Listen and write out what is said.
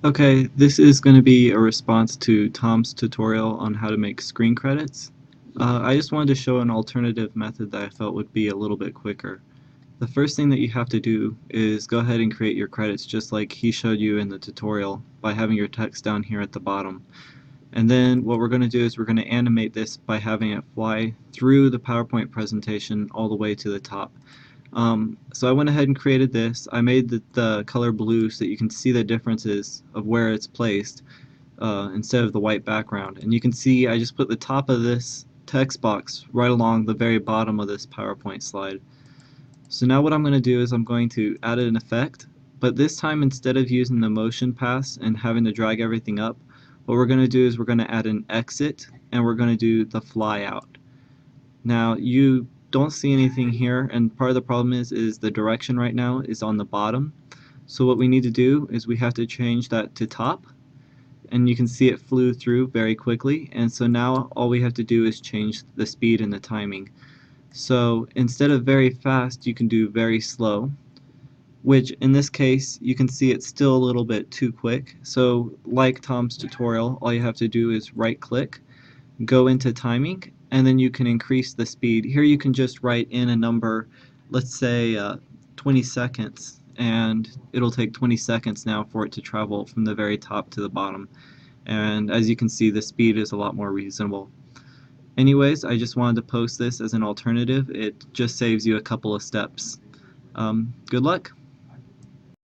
Okay, this is going to be a response to Tom's tutorial on how to make screen credits. I just wanted to show an alternative method that I felt would be a little bit quicker. The first thing that you have to do is go ahead and create your credits just like he showed you in the tutorial by having your text down here at the bottom. And then what we're going to do is we're going to animate this by having it fly through the PowerPoint presentation all the way to the top. So I went ahead and created this. I made the color blue so that you can see the differences of where it's placed instead of the white background. And you can see I just put the top of this text box right along the very bottom of this PowerPoint slide. So now what I'm going to do is I'm going to add an effect, but this time instead of using the motion pass and having to drag everything up, what we're going to do is we're going to add an exit and we're going to do the fly out. Now you don't see anything here, and part of the problem is the direction right now is on the bottom. So what we need to do is we have to change that to top, and you can see it flew through very quickly, and so now all we have to do is change the speed and the timing. So instead of very fast, you can do very slow, which in this case you can see it's still a little bit too quick. So like Tom's tutorial, all you have to do is right click, go into timing, and then you can increase the speed. Here you can just write in a number, let's say 20 seconds, and it'll take 20 seconds now for it to travel from the very top to the bottom. And as you can see, the speed is a lot more reasonable. Anyways, I just wanted to post this as an alternative. It just saves you a couple of steps. Good luck!